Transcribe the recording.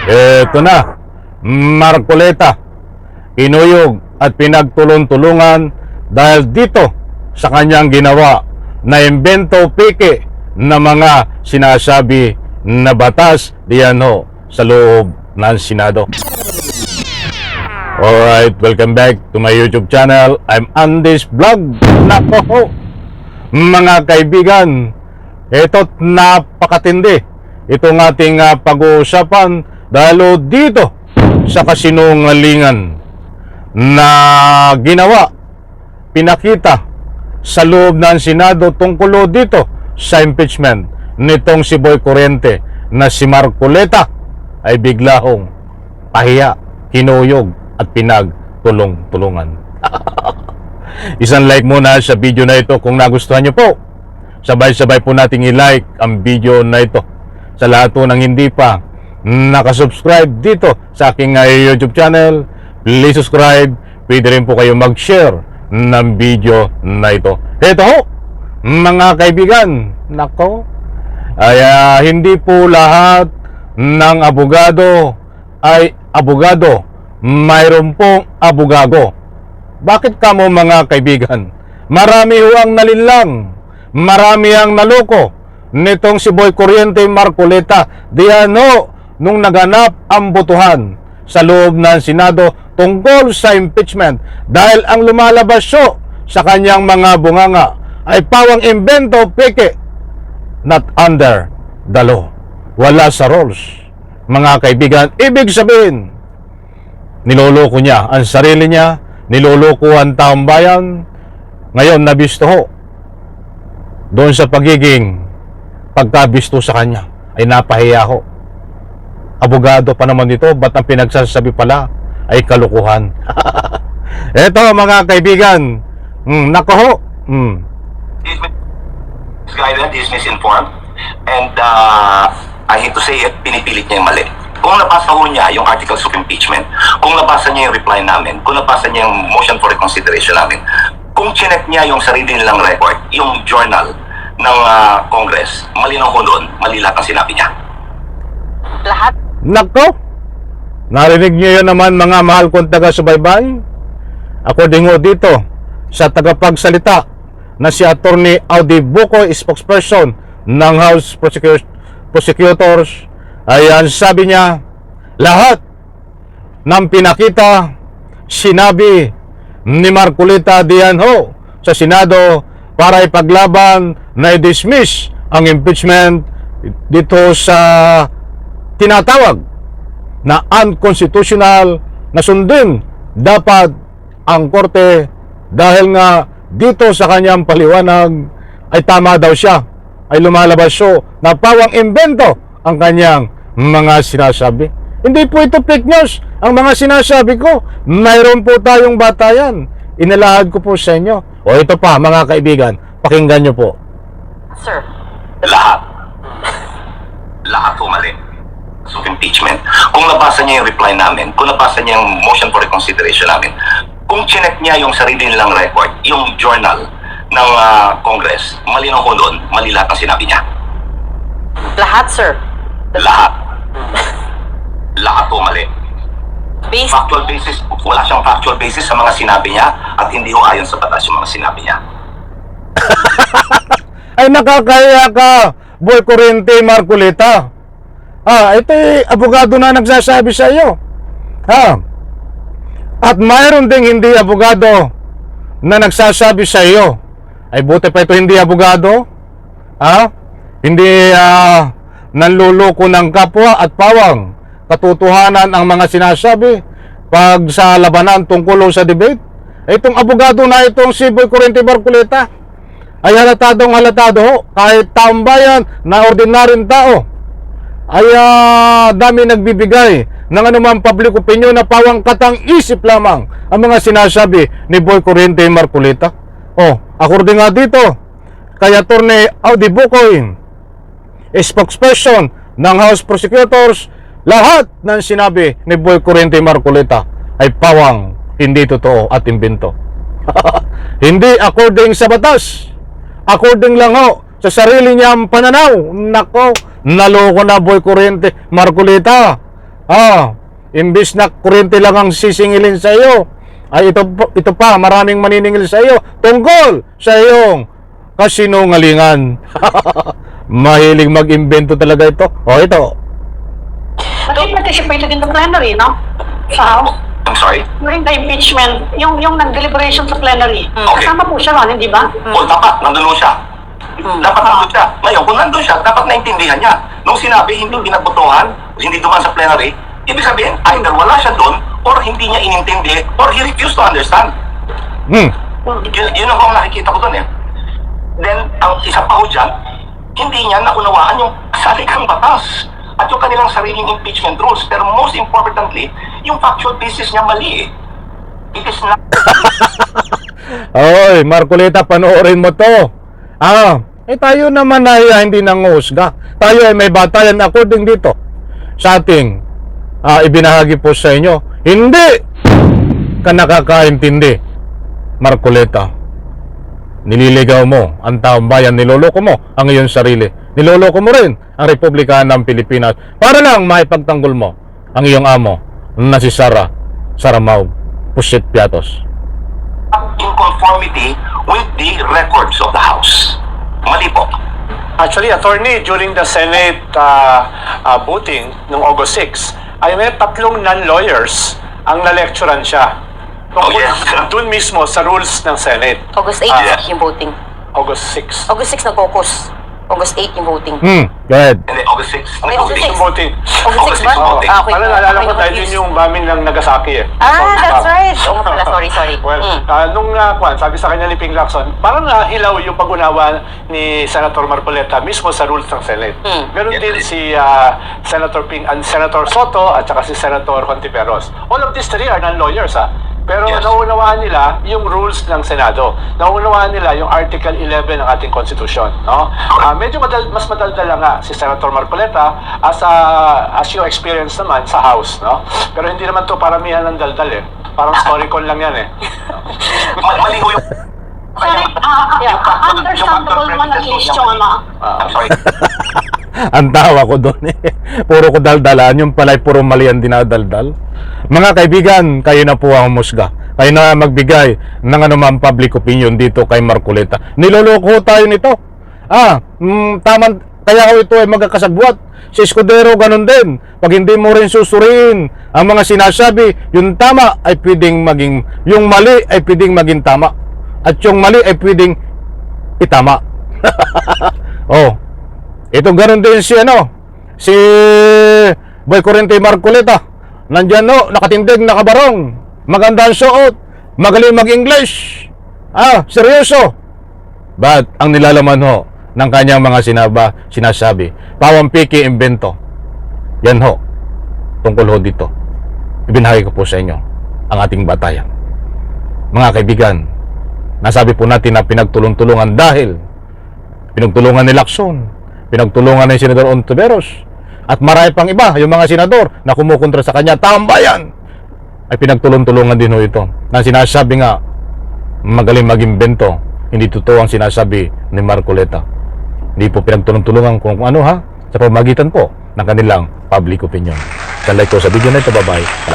Eto na, Marcoleta, inuyog at pinagtulong-tulungan dahil dito sa kanyang ginawa na imbento peke na mga sinasabi na batas diyan ho sa loob ng Senado. Alright, welcome back to my YouTube channel. I'm Andy's Vlog. Nako ho, mga kaibigan, ito't napakatindi itong ating pag-uusapan dahil dito sa kasinungalingan na ginawa, pinakita sa loob ng Senado tungkol dito sa impeachment nitong si Boy Corriente na si Marcoleta ay bigla hong pahiya, kinuyog at pinagtulong-tulungan. Isang like muna sa video na ito kung nagustuhan nyo po. Sabay-sabay po nating i-like ang video na ito. Sa lahat po ng hindi pa nakasubscribe dito sa aking YouTube channel, please subscribe. Pwede rin po kayo mag-share ng video na ito. Ito ho, mga kaibigan, nako, ay hindi po lahat ng abogado ay abogado. Mayroon pong abogado. Bakit kamo mga kaibigan? Marami ho ang nalinlang, marami ang naloko nitong si Boy Corriente Marcoleta diyan ho nung naganap ang botohan sa loob ng Senado tungkol sa impeachment dahil ang lumalabas ho sa kanyang mga bunganga ay pawang imbento peke, not under the law, wala sa rules. Mga kaibigan, ibig sabihin niloloko niya ang sarili niya, niloloko ang taong bayan. Ngayon nabisto ho doon sa pagiging pagkabisto sa kanya ay napahiya ho. Abogado pa naman dito, ba't ang pinagsasabi pala ay kalukuhan? Eto mga kaibigan, nako ho. He's misguided, he's misinformed, and I hate to say it, pinipilit niya yung mali. Kung nabasa ho niya yung articles of impeachment, kung nabasa niya yung reply namin, kung nabasa niya yung motion for reconsideration namin, kung chinek niya yung sarili nilang record, yung journal ng Congress, malinaw ho doon, mali lahat ang sinabi niya. Lahat? Nako, narinig niyo yun naman mga mahal kong taga-subaybay. According ho dito sa tagapagsalita na si Attorney Audi Bukoy, spokesperson ng House Prosecutors, ayan, sabi niya, lahat ng pinakita, sinabi ni Marcoleta diyan ho sa Senado para ipaglaban na i-dismiss ang impeachment dito sa tinatawag na unconstitutional na sundin dapat ang korte dahil nga dito sa kanyang paliwanag ay tama daw siya, ay lumalabas siya na pawang imbento ang kanyang mga sinasabi. Hindi po ito fake news ang mga sinasabi ko. Mayroon po tayong batayan. Inalahad ko po sa inyo. O ito pa mga kaibigan, pakinggan nyo po. Sir. Lahat po mali of impeachment. Kung nabasa niya yung reply namin, kung nabasa niya yung motion for reconsideration namin, kung chinek niya yung sarili nilang record, yung journal ng Congress, malinaw ho doon, mali lahat ang sinabi niya. Lahat, sir. Lahat po mali. Based... Factual basis, wala siyang factual basis sa mga sinabi niya at hindi ho ayon sa batas yung mga sinabi niya. Ay nakakaya ka, Boy Corriente Marcoleta. Ito abogado na nagsasabi sa iyo. At mayroon ding hindi abogado na nagsasabi sa iyo. Ay buti pa ito hindi abogado. Hindi nanluloko ng kapwa at pawang katotohanan ang mga sinasabi pag sa labanan tungkol sa debate. Itong abogado na itong si Boy Corriente Marcoleta ay halatadong halatado ho, kahit taong bayan na ordinaryong tao ay dami nagbibigay ng anumang public opinion na pawang katang isip lamang ang mga sinasabi ni Boy Corriente Marcoleta. According nga dito kay Attorney Audi Bukoy, spokesperson ng House Prosecutors, lahat ng sinabi ni Boy Corriente Marcoleta ay pawang hindi totoo at imbento. Hindi according sa batas, according lang ho sa sarili niyang pananaw. Nako, naloko na Boy Corriente Marcoleta. Imbis na kuryente lang ang sisingilin sa iyo, ay ito pa, maraming maniningil sa iyo tungkol sa iyong kasinungalingan. Mahilig mag-imbento talaga ito. Ito. They participated in the plenary, no? Sa House. I'm sorry? During the impeachment, yung nag-deliberation sa plenary. Okay. Kasama po siya ron, hindi ba? O dapat, nandun siya. Dapat nandun siya. Ngayon, kung nandun siya, dapat naintindihan niya. Nung sinabi, hindi binabotohan, hindi duman sa plenary, ibig sabihin, either wala siya doon, or hindi niya inintindi, or he refused to understand. Yun ang nakikita ko doon eh. Then, ang isa pa ko dyan, hindi niya naunawaan yung saligang batas at yung kanilang sariling impeachment rules. Pero most importantly, yung factual basis niya mali eh. It is not... Oy, Marcoleta, panoorin mo to. Tayo naman ay hindi nangusga. Tayo ay may batayan according dito sa ating ibinahagi po sa inyo. Hindi ka nakakaintindi, Marcoleta. Nililigaw mo ang taong bayan, niloloko mo ang iyong sarili. Niloloko mo rin ang Republika ng Pilipinas para lang maipagtanggol mo ang iyong amo na si Sara Mau Pusit Piatos. in conformity with the records of the House. Mali po. Actually, attorney, during the Senate voting noong August 6, ay may 3 non-lawyers ang na-lecturean siya. Tungkol yes. dun mismo sa rules ng Senate. August 8 yes. yung voting. August 6. August 6 nag-caucus. August 8 yung voting. Go ahead. Hindi, August 6. Ay, August Yung voting. August 6 ba? August 6 voting. Okay. Parang naalala ko Okay, dahil yun confused. yung bombing ng Nagasaki eh. That's right. Oo nga pala, sorry. Well, nung sabi sa kanya ni Ping Lacson, parang nahilaw yung pag-unawa ni Senator Marcoleta mismo sa rules ng Senate. Meron din si Senator Senator Soto at saka si Senator Hontiveros. All of these three are non-lawyers Pero Yes. naunawaan nila yung rules ng Senado. Naunawaan nila yung Article 11 ng ating Constitution. No? Medyo mas madaldala nga si Senator Marcoleta as your experience naman sa House. No? Pero hindi naman to paramihan ng daldal eh. Parang storycon lang yan eh. Mali ho yung... Sorry, understandable naman at least yung I'm sorry. Ang tawa ko doon puro ko daldalan, yung pala'y puro mali ang dinadaldal. Mga kaibigan, kayo na po ang musga. Kayo na magbigay ng anumang public opinion dito kay Marcoleta. Niloloko tayo nito. Tamang, kaya ho ito ay magkakasagbuat. Si Escudero ganun din. Pag hindi mo rin susuriin ang mga sinasabi, yung tama ay pwedeng maging, yung mali ay pwedeng maging tama. At yung mali ay pwedeng itama. Ito ganun din si si Boy Corrente Marcoleta. Nandyan nakatindig, nakabarong, maganda ang suot, magaling mag-English. Seryoso. But ang nilalaman ng kanyang mga sinasabi, pawang piki imbento. Yan tungkol dito. Ibinahagi ko po sa inyo ang ating batayan. Mga kaibigan, nasabi po natin na pinagtulong-tulungan dahil pinagtulungan ni Lacson, pinagtulungan ni Senador Hontiveros, at marami pang iba, yung mga senador na kumukontra sa kanya, tambayan, ay pinagtulong-tulungan din ito. Na sinasabi nga, magaling mag-imbento, hindi totoo ang sinasabi ni Marcoleta. Hindi po pinagtulong-tulungan kung ano sa pamagitan po ng kanilang public opinion. Sa like ko sa video na ito, bye-bye.